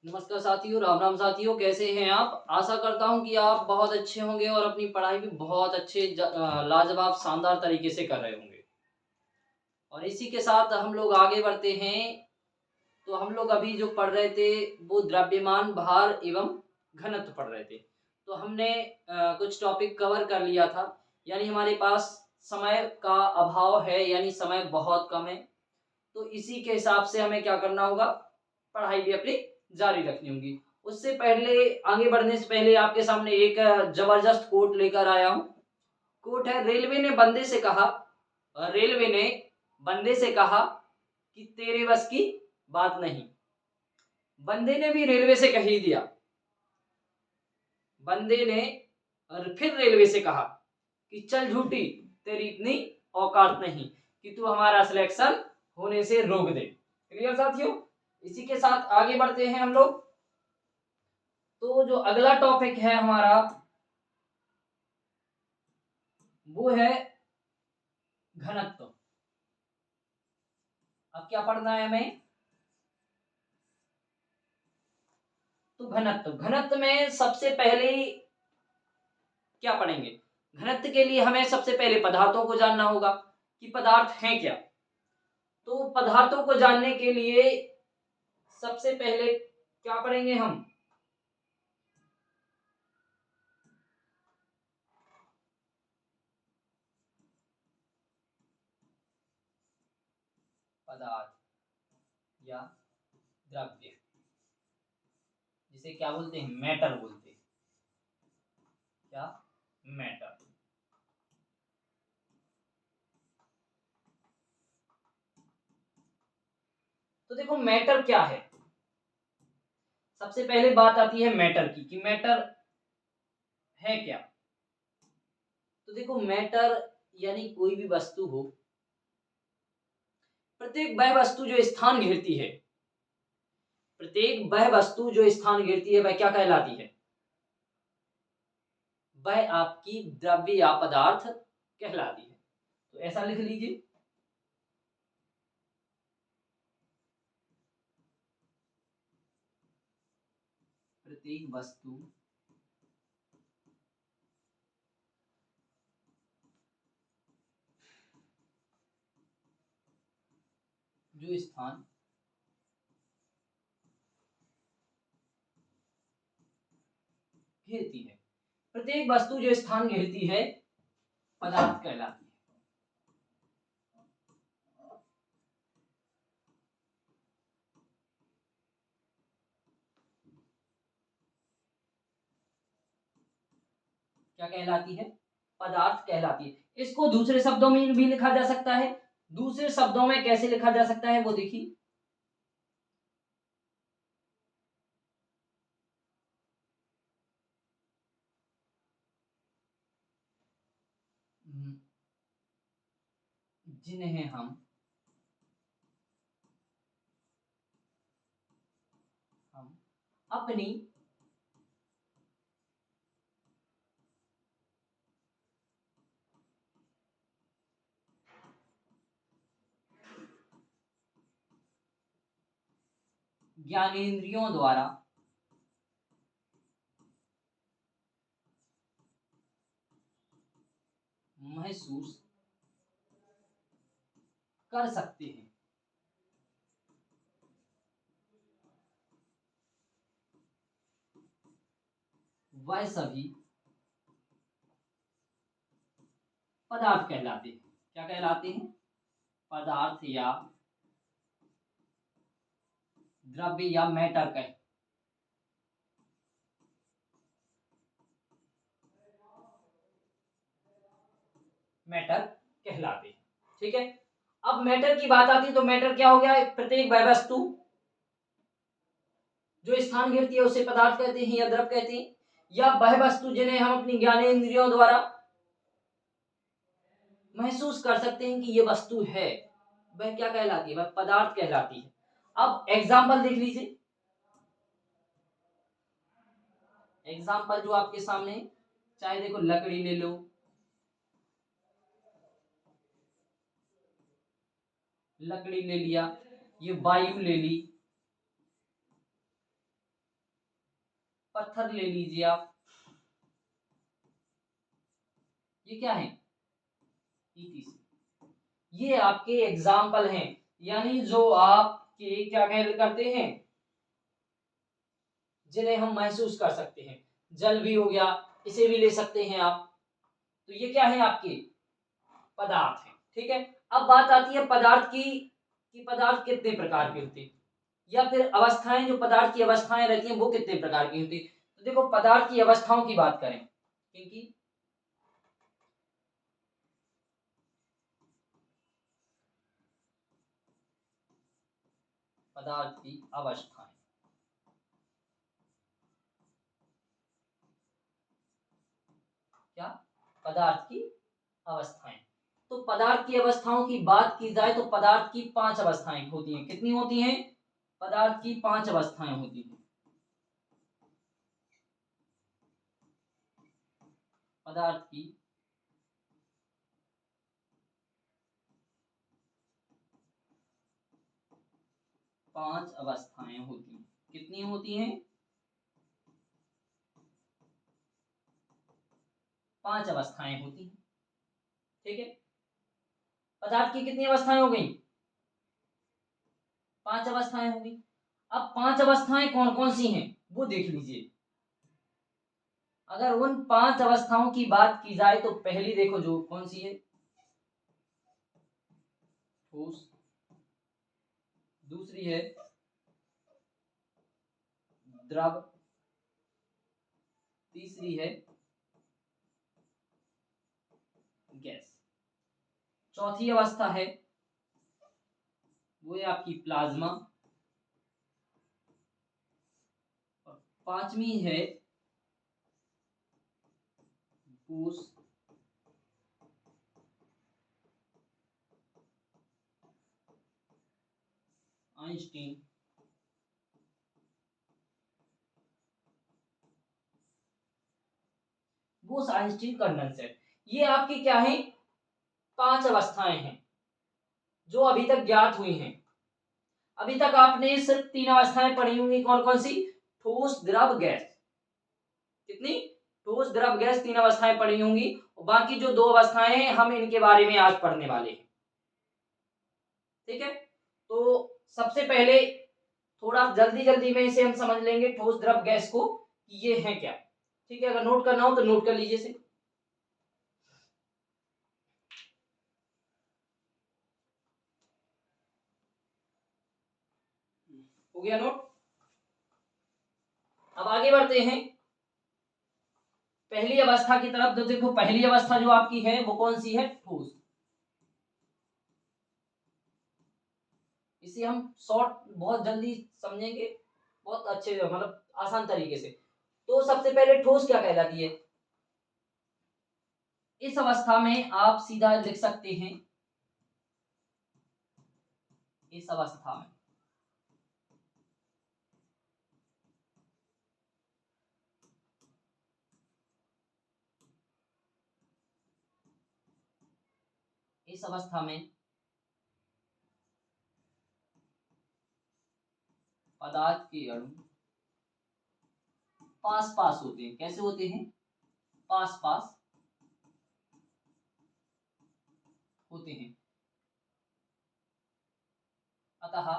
नमस्कार साथियों, राम राम साथियों, कैसे हैं आप? आशा करता हूँ कि आप बहुत अच्छे होंगे और अपनी पढ़ाई भी बहुत अच्छे लाजवाब शानदार तरीके से कर रहे होंगे। और इसी के साथ हम लोग आगे बढ़ते हैं। तो हम लोग अभी जो पढ़ रहे थे वो द्रव्यमान, भार एवं घनत्व पढ़ रहे थे। तो हमने कुछ टॉपिक कवर कर लिया था। यानी हमारे पास समय का अभाव है, यानी समय बहुत कम है। तो इसी के हिसाब से हमें क्या करना होगा, पढ़ाई भी अपनी जारी रखनी होगी। उससे पहले, आगे बढ़ने से पहले आपके सामने एक जबरदस्त कोट लेकर आया हूँ। कोट है, रेलवे ने बंदे से कहा कि तेरे बस की बात नहीं। बंदे ने भी रेलवे से कह ही दिया। बंदे ने और फिर रेलवे से कहा कि चल झूठी, तेरी इतनी औकात नहीं कि तू हमारा सिलेक्शन होने से रोक दे। क्लियर साथियों? इसी के साथ आगे बढ़ते हैं हम लोग। तो जो अगला टॉपिक है हमारा वो है घनत्व। अब क्या पढ़ना है हमें? तो घनत्व में सबसे पहले क्या पढ़ेंगे? घनत्व के लिए हमें सबसे पहले पदार्थों को जानना होगा कि पदार्थ हैं क्या। तो पदार्थों को जानने के लिए सबसे पहले क्या पढ़ेंगे हम? पदार्थ या द्रव्य, जिसे क्या बोलते हैं? मैटर बोलते हैं। क्या? मैटर। तो देखो मैटर क्या है। सबसे पहले बात आती है मैटर की कि मैटर है क्या। तो देखो मैटर यानी कोई भी वस्तु हो, प्रत्येक वह वस्तु जो स्थान घेरती है, प्रत्येक वह वस्तु जो स्थान घेरती है वह क्या कहलाती है? वह आपकी द्रव्य या पदार्थ कहलाती है। तो ऐसा लिख लीजिए। प्रत्येक वस्तु जो स्थान घेरती है, प्रत्येक वस्तु जो स्थान घेरती है पदार्थ कहलाती है। क्या कहलाती है? पदार्थ कहलाती है। इसको दूसरे शब्दों में भी लिखा जा सकता है। दूसरे शब्दों में कैसे लिखा जा सकता है वो देखिए। जिन्हें हम अपनी ज्ञानेंद्रियों द्वारा महसूस कर सकते हैं, वह सभी पदार्थ कहलाते हैं। क्या कहलाते हैं? पदार्थ या द्रव्य या मैटर कहलाते हैं। ठीक है। अब मैटर की बात आती है तो मैटर क्या हो गया? प्रत्येक वह वस्तु जो स्थान घेरती है उसे पदार्थ कहते हैं या द्रव कहते हैं, या वह वस्तु जिन्हें हम अपनी ज्ञानेंद्रियों द्वारा महसूस कर सकते हैं कि ये वस्तु है, वह क्या कहलाती है? वह पदार्थ कहलाती है। अब एग्जाम्पल देख लीजिए। एग्जाम्पल जो आपके सामने, चाहे देखो लकड़ी ले लो, लकड़ी ले लिया, ये वायु ले ली, पत्थर ले लीजिए आप, ये क्या है, ETC। ये आपके एग्जाम्पल हैं, यानी जो आपके क्या कह करते हैं, जिन्हें हम महसूस कर सकते हैं। जल भी हो गया, इसे भी ले सकते हैं आप। तो ये क्या है, आपके पदार्थ है। ठीक है, अब बात आती है पदार्थ की कि पदार्थ कितने प्रकार के होते हैं, या फिर अवस्थाएं, जो पदार्थ की अवस्थाएं रहती हैं वो कितने प्रकार की होती है। तो देखो, पदार्थ की अवस्थाओं की बात करें, क्योंकि पदार्थ की अवस्थाएं, क्या, पदार्थ की अवस्थाएं। तो पदार्थ की अवस्थाओं की बात की जाए तो पदार्थ की 5 अवस्थाएं होती हैं। कितनी होती हैं, पदार्थ की 5 अवस्थाएं होती हैं। पदार्थ की 5 अवस्थाएं होती हैं। कितनी होती हैं, 5 अवस्थाएं होती हैं। ठीक है, पदार्थ की कितनी अवस्थाएं हो गई, 5 अवस्थाएं हो गई। अब 5 अवस्थाएं कौन कौन सी हैं वो देख लीजिए। अगर उन 5 अवस्थाओं की बात की जाए तो पहली देखो जो कौन सी है, ठोस। दूसरी है द्रव। तीसरी है गैस। चौथी अवस्था है वो है आपकी प्लाज्मा। और पांचवी है Bose. Einstein. Bose Einstein condenser. ये आपकी क्या है, 5 अवस्थाएं हैं जो अभी तक ज्ञात हुई हैं। अभी तक आपने सिर्फ 3 अवस्थाएं पढ़ी होंगी, कौन कौन सी, ठोस द्रव गैस। कितनी, ठोस द्रव गैस 3 अवस्थाएं पढ़ी होंगी। और बाकी जो 2 अवस्थाएं हैं हम इनके बारे में आज पढ़ने वाले हैं। ठीक है, तो सबसे पहले थोड़ा जल्दी जल्दी में इसे हम समझ लेंगे, ठोस द्रव गैस को, कि ये है क्या। ठीक है, अगर नोट करना हो तो नोट कर लीजिए इसे। हो गया नोट। अब आगे बढ़ते हैं पहली अवस्था की तरफ। तो देखो, पहली अवस्था जो आपकी है वो कौन सी है, ठोस। इसे हम शॉर्ट बहुत जल्दी समझेंगे, बहुत अच्छे मतलब आसान तरीके से। तो सबसे पहले ठोस क्या कहलाती है, इस अवस्था में आप सीधा लिख सकते हैं, इस अवस्था में इस अवस्था में पदार्थ के अणु पास पास होते हैं। कैसे होते हैं, पास पास होते हैं। अतः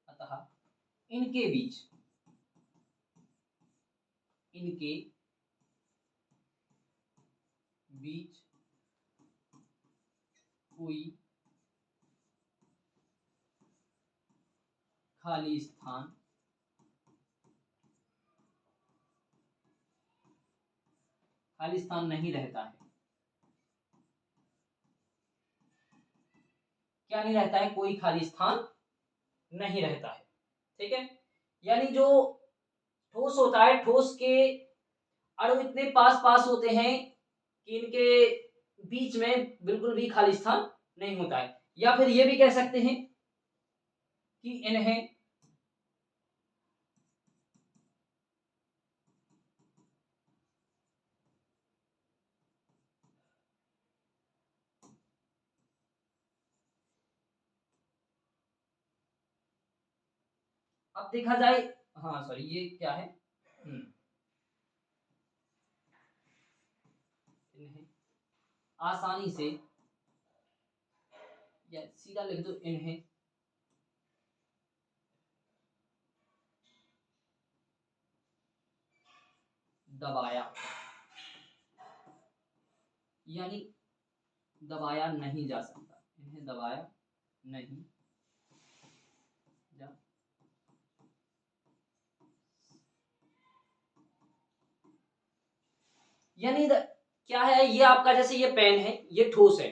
अतः इनके बीच इनके बीच कोई खाली स्थान नहीं रहता है। क्या नहीं रहता है, कोई खाली स्थान नहीं रहता है। ठीक है, यानी जो ठोस होता है, ठोस के अणु इतने पास पास होते हैं कि इनके बीच में बिल्कुल भी खाली स्थान नहीं होता है। या फिर ये भी कह सकते हैं कि इन्हें अब देखा जाए, हाँ सॉरी ये क्या है, इन्हें आसानी से, या सीधा लिख दो इन्हें दबाया, यानी दबाया नहीं जा सकता, इन्हें दबाया नहीं जा, यानी क्या है, ये आपका जैसे ये पेन है, ये ठोस है,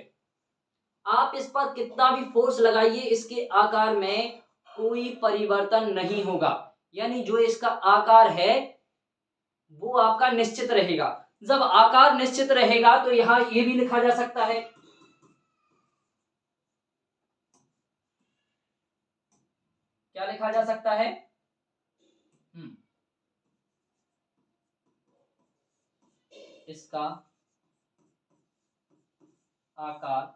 आप इस पर कितना भी फोर्स लगाइए इसके आकार में कोई परिवर्तन नहीं होगा, यानी जो इसका आकार है वो आपका निश्चित रहेगा। जब आकार निश्चित रहेगा तो यहां ये भी लिखा जा सकता है, क्या लिखा जा सकता है, इसका आकार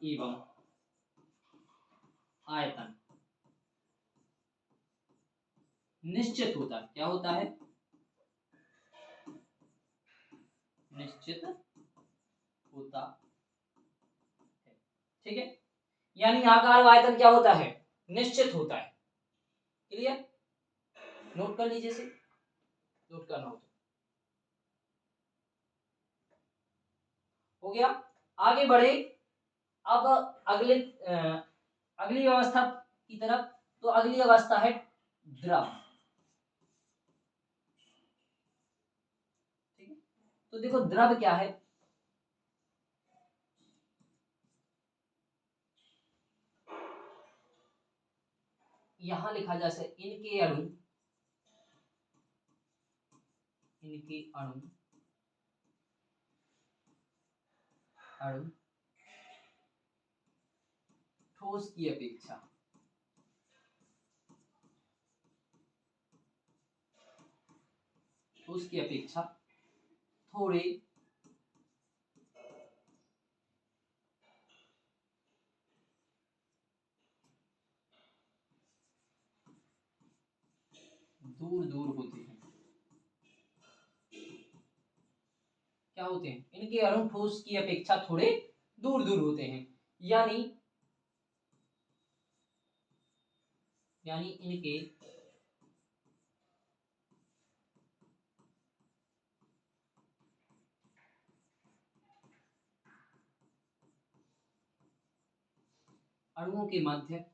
एवं आयतन निश्चित होता है, क्या होता है, निश्चित होता है, ठीक है, यानी आकार व आयतन क्या होता है, निश्चित होता है। क्लियर, नोट कर लीजिए, से नोट करना हो गया। आगे बढ़े अब अगली अवस्था की तरफ, तो अगली अवस्था है द्रव, ठीक है, तो देखो द्रव क्या है, यहां लिखा जा सकता, इनके अणु ठोस की अपेक्षा थोड़े दूर दूर होते हैं, क्या होते हैं, इनके अणु ठोस की अपेक्षा थोड़े दूर दूर होते हैं, यानी इनके अणुओं के मध्य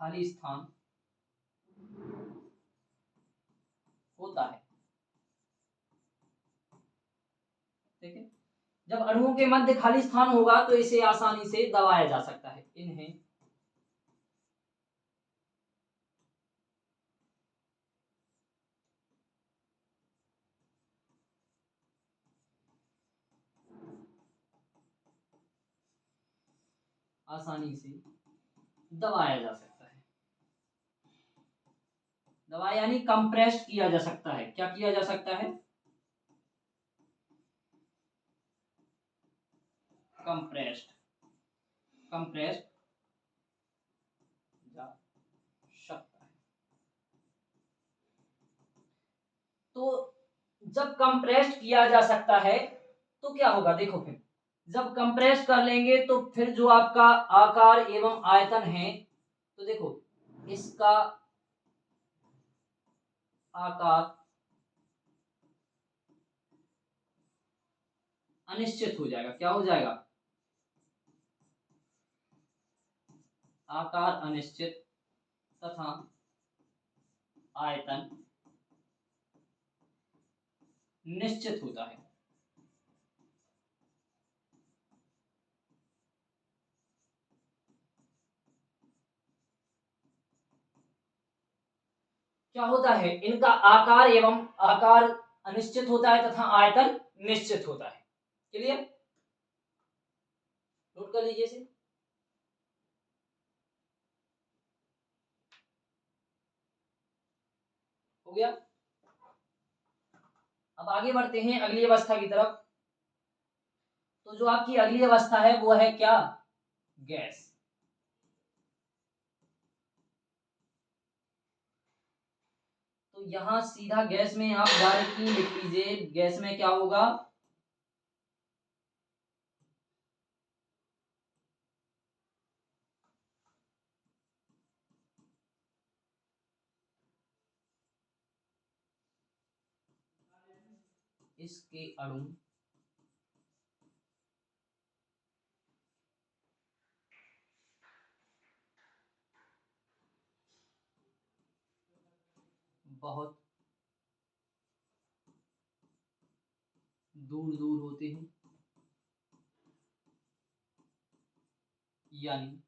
खाली स्थान होता है, ठीक है, जब अणुओं के मध्य खाली स्थान होगा तो इसे आसानी से दबाया जा सकता है, इन्हें आसानी से दबाया जा सकता है, दबाया यानी कंप्रेस्ड किया जा सकता है, क्या किया जा सकता है, कंप्रेस्ड जा सकता है। तो जब कंप्रेस्ड किया जा सकता है तो क्या होगा, देखो फिर जब कंप्रेस कर लेंगे तो फिर जो आपका आकार एवं आयतन है, तो देखो इसका आकार अनिश्चित हो जाएगा, क्या हो जाएगा, आकार अनिश्चित तथा आयतन निश्चित होता है। क्या होता है, इनका आकार अनिश्चित होता है तथा आयतन निश्चित होता है। क्लियर, नोट कर लीजिए इसे। हो गया। अब आगे बढ़ते हैं अगली अवस्था की तरफ। तो जो आपकी अगली अवस्था है वो है क्या? गैस। तो यहां सीधा गैस में आप डायरेक्टली लिख लीजिए, गैस में क्या होगा? इसके अणु बहुत दूर दूर होते हैं, यानी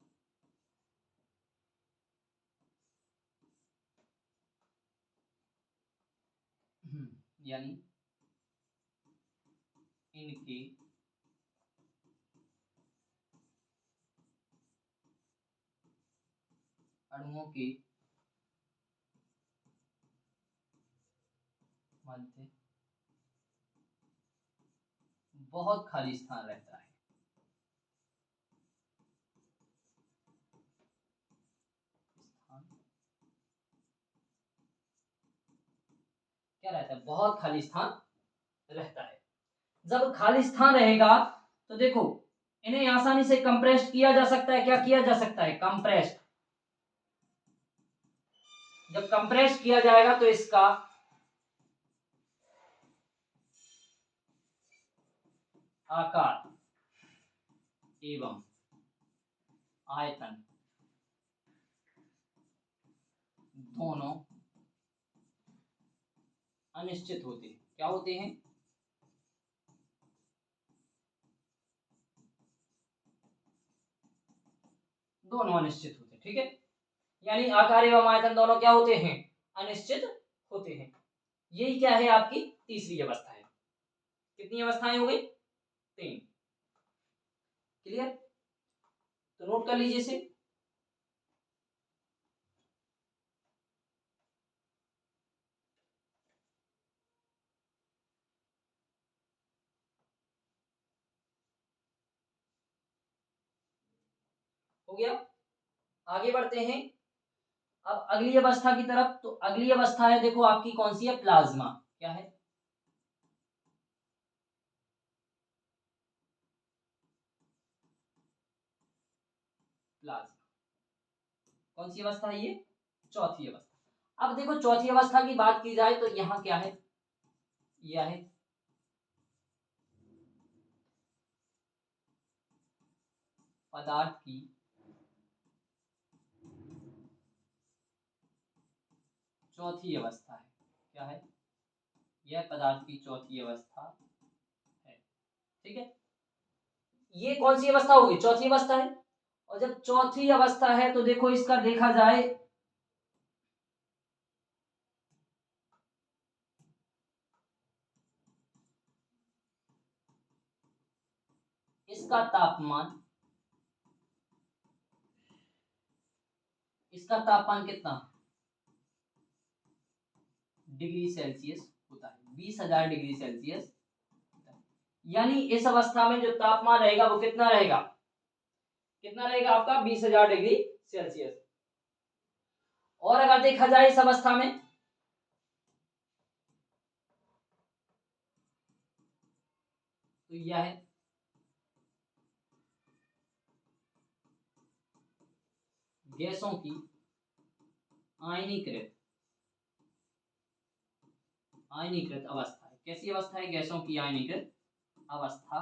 यानी इनके अणुओं के मध्य बहुत खाली स्थान रहता है। स्थान क्या रहता है? बहुत खाली स्थान रहता है। जब खाली स्थान रहेगा तो देखो इन्हें आसानी से कंप्रेस्ड किया जा सकता है। क्या किया जा सकता है? कंप्रेस्ड। जब कंप्रेस किया जाएगा तो इसका आकार एवं आयतन दोनों अनिश्चित होते हैं। क्या होते हैं? दोनों अनिश्चित होते हैं। ठीक है, यानी आकार एवं आयतन दोनों क्या होते हैं? अनिश्चित होते हैं। यही क्या है? आपकी तीसरी अवस्था है। कितनी अवस्थाएं हो गई? 3। क्लियर? तो नोट कर लीजिए इसे। हो गया। आगे बढ़ते हैं अब अगली अवस्था की तरफ। तो अगली अवस्था है, देखो आपकी कौन सी है? प्लाज्मा। क्या है? प्लाज्मा। कौन सी अवस्था है ये? चौथी अवस्था। अब देखो चौथी अवस्था की बात की जाए तो यहाँ क्या है? यह है पदार्थ की चौथी अवस्था है। क्या है? यह पदार्थ की चौथी अवस्था है। ठीक है, ये कौन सी अवस्था होगी? चौथी अवस्था है। और जब चौथी अवस्था है तो देखो इसका देखा जाए इसका तापमान, इसका तापमान कितना? डिग्री सेल्सियस होता है। 20,000 डिग्री सेल्सियस। यानी इस अवस्था में जो तापमान रहेगा वो कितना रहेगा? कितना रहेगा आपका? 20,000 डिग्री सेल्सियस। और अगर देखा जाए इस अवस्था में तो यह है गैसों की आयनीकृत आयनीकृत अवस्था है। कैसी अवस्था है? गैसों की आयनीकृत अवस्था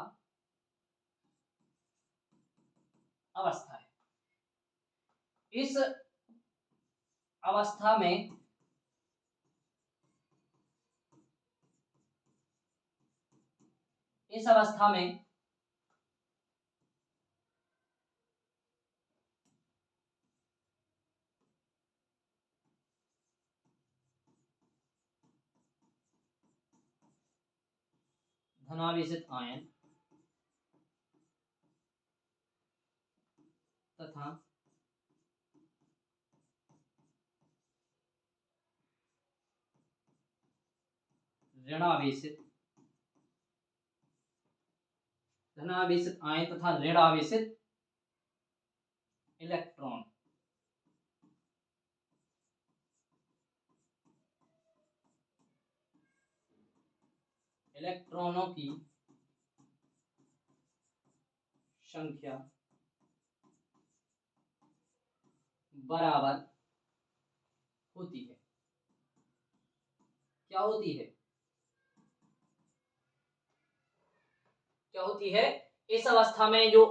अवस्था है। इस अवस्था में इस अवस्था में धनावेशित आयन तथा ऋणावेशित धनावेशित आयन तथा ऋणावेशित इलेक्ट्रॉन। इलेक्ट्रॉनों की संख्या बराबर होती है। क्या होती है? क्या होती है? इस अवस्था में जो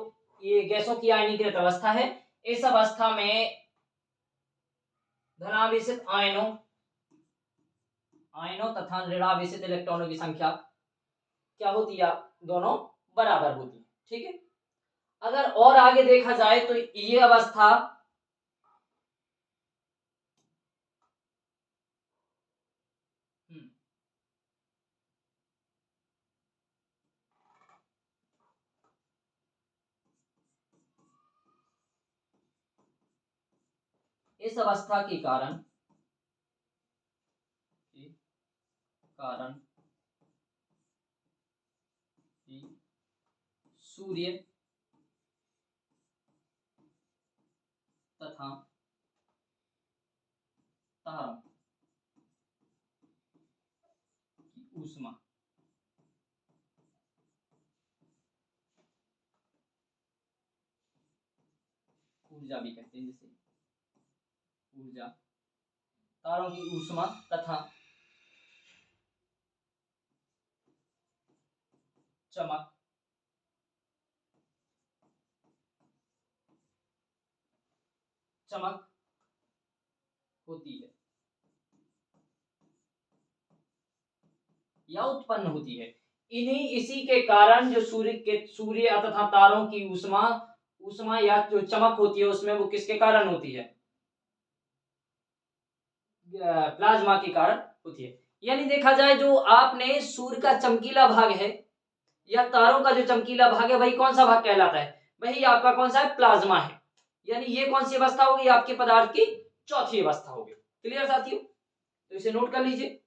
ये गैसों की आयनीकृत अवस्था है, इस अवस्था में धनावेशित आयनों तथा ऋणावेशित इलेक्ट्रॉनों की संख्या क्या होती है? दोनों बराबर होती है। ठीक है। अगर और आगे देखा जाए तो ये अवस्था इस अवस्था के कारण सूर्य तथा तारों की ऊष्मा ऊर्जा भी कहते हैं, जिसे ऊर्जा, तारों की ऊष्मा तथा चमक होती है या उत्पन्न होती है। इसी के कारण जो सूर्य तथा तारों की ऊष्मा या जो चमक होती है उसमें, वो किसके कारण होती है? प्लाज्मा के कारण होती है। यानी देखा जाए, जो आपने सूर्य का चमकीला भाग है या तारों का जो चमकीला भाग है, वही कौन सा भाग कहलाता है? वही आपका कौन सा है? प्लाज्मा है। यानी ये कौन सी अवस्था होगी? आपके पदार्थ की चौथी अवस्था होगी। क्लियर साथियों? तो इसे नोट कर लीजिए।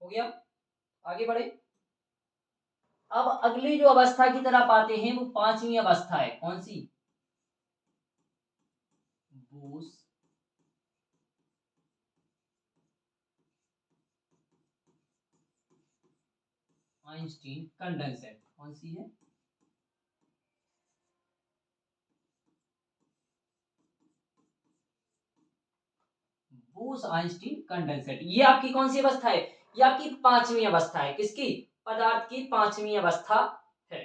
हो गया? आगे बढ़े। अब अगली जो अवस्था की तरफ आते हैं, वो पांचवी अवस्था है। कौन सी? Bose Einstein condensate. कौन सी है? Bose Einstein condensate. ये आपकी कौन सी अवस्था है? ये आपकी पांचवी अवस्था है। किसकी? पदार्थ की पांचवी अवस्था है।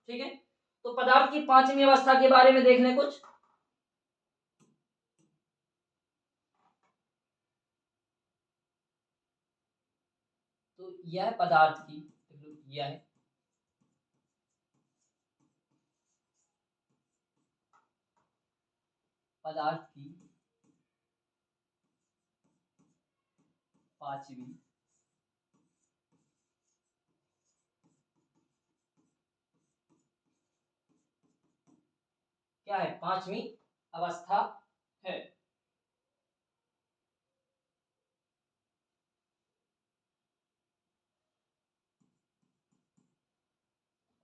ठीक है। तो पदार्थ की पांचवी अवस्था के बारे में देख लें कुछ। तो यह पदार्थ की, यह है पदार्थ की पांचवी क्या है? पांचवी अवस्था है।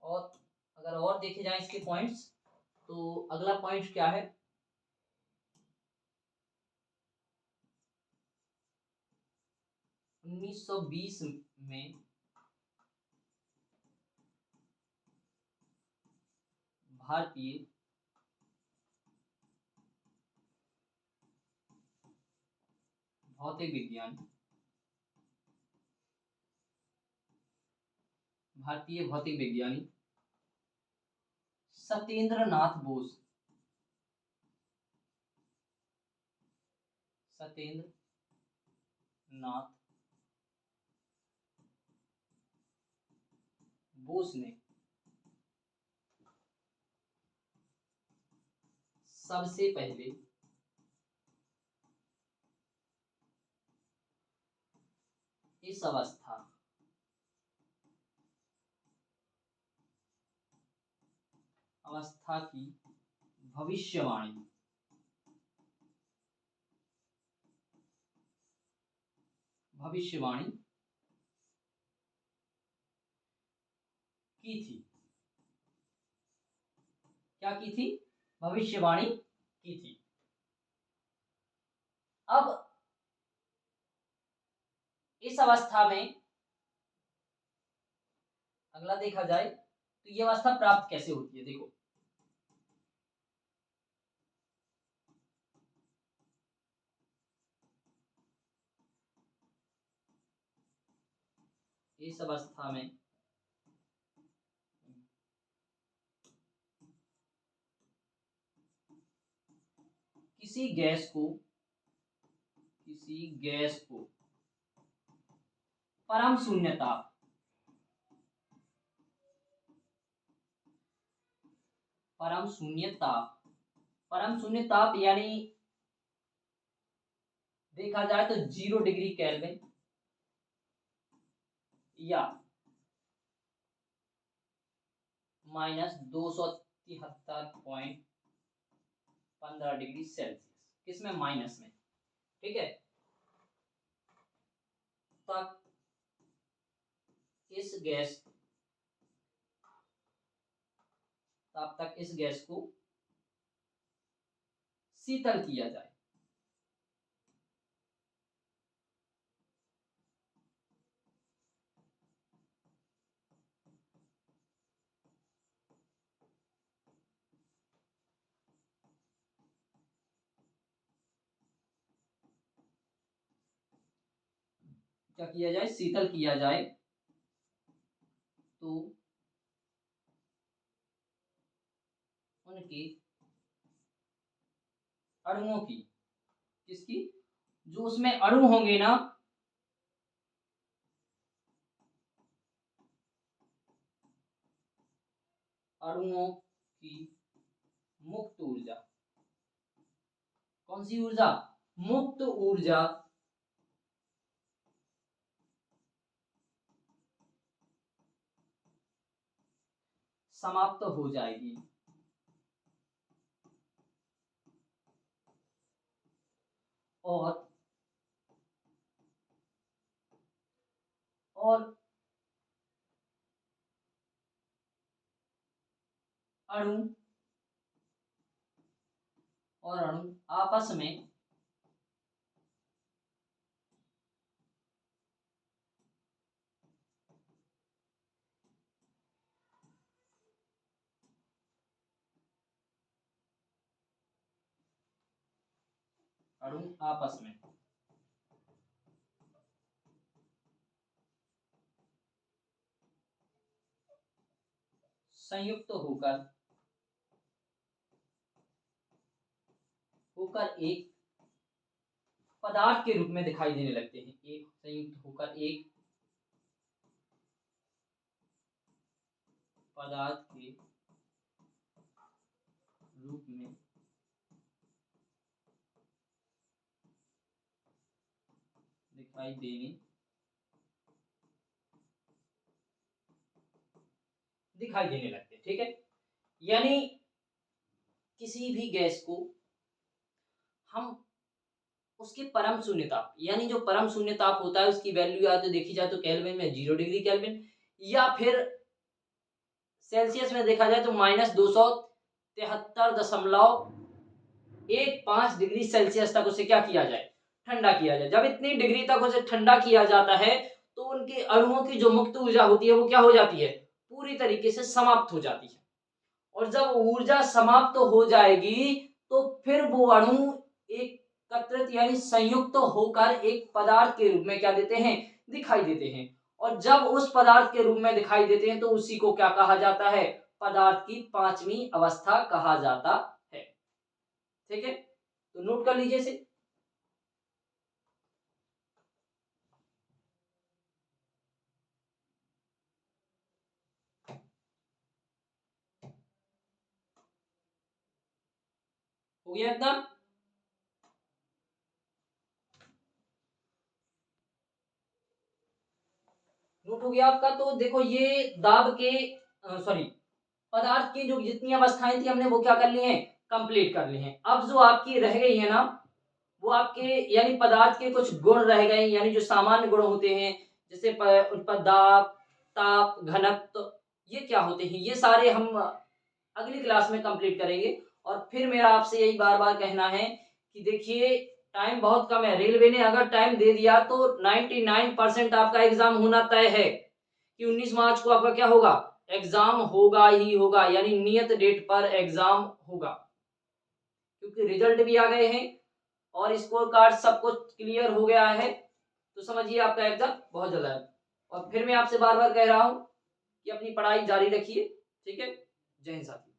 और अगर और देखे जाए इसके पॉइंट्स, तो अगला पॉइंट क्या है? 1920 में भारतीय भौतिक विज्ञान भारतीय भौतिक विज्ञानी सत्येंद्र नाथ बोस सत्येंद्र नाथ बोस ने सबसे पहले इस अवस्था की भविष्यवाणी की थी। क्या की थी? भविष्यवाणी की थी। अब इस अवस्था में अगला देखा जाए तो ये अवस्था प्राप्त कैसे होती है। देखो, इस अवस्था में किसी गैस को परम शून्य ताप यानी देखा जाए तो 0 डिग्री केल्विन या -273.15 डिग्री सेल्सियस, किसमें? माइनस में, ठीक है, तक इस गैस को शीतल किया जाए। क्या किया जाए? शीतल किया जाए। तो उनके अणुओं की, किसकी? जो उसमें अणु होंगे ना, अणुओं की मुक्त ऊर्जा। कौन सी ऊर्जा? मुक्त ऊर्जा समाप्त हो जाएगी। और अणु आपस में संयुक्त होकर एक पदार्थ के रूप में दिखाई देने लगते हैं। एक संयुक्त होकर एक पदार्थ के रूप में दिखाई देने लगते हैं, ठीक है। यानी किसी भी गैस को हम उसके परम शून्य ताप, यानी जो परम शून्य ताप होता है उसकी वैल्यू या तो देखी जाए तो केल्विन में 0 डिग्री केल्विन, या फिर सेल्सियस में देखा जाए तो -273.15 डिग्री सेल्सियस तक उसे क्या किया जाए? ठंडा किया जाए। जब इतनी डिग्री तक उसे ठंडा किया जाता है तो उनके अणुओं की जो मुक्त ऊर्जा होती है वो क्या हो जाती है? पूरी तरीके से समाप्त हो जाती है। और जब ऊर्जा समाप्त हो जाएगी तो फिर वो अणु एकत्रित यानी संयुक्त होकर एक पदार्थ के रूप में क्या देते हैं? दिखाई देते हैं। और जब उस पदार्थ के रूप में दिखाई देते हैं तो उसी को क्या कहा जाता है? पदार्थ की 5वीं अवस्था कहा जाता है। ठीक है, तो नोट कर लीजिए इसे। हो गया एकदम। नोट हो गया आपका। तो देखो ये दाब के सॉरी पदार्थ की जो जितनी अवस्थाएं थी हमने वो क्या कर ली हैं, कंप्लीट कर ली हैं। अब जो आपकी रह गई है ना वो आपके यानी पदार्थ के कुछ गुण रह गए, यानी जो सामान्य गुण होते हैं जैसे दाब, ताप, घनत्व, ये क्या होते हैं, ये सारे हम अगली क्लास में कंप्लीट करेंगे। और फिर मेरा आपसे यही बार बार कहना है कि देखिए टाइम बहुत कम है, रेलवे ने अगर टाइम दे दिया तो 99% आपका एग्जाम होना तय है कि 19 मार्च को आपका क्या होगा, एग्जाम होगा ही होगा, यानी नियत डेट पर एग्जाम होगा। क्योंकि रिजल्ट भी आ गए हैं और स्कोर कार्ड सब कुछ क्लियर हो गया है, तो समझिए आपका एग्जाम बहुत जल्द है। और फिर मैं आपसे बार बार कह रहा हूं कि अपनी पढ़ाई जारी रखिए। ठीक है, जय हिंद साथियों।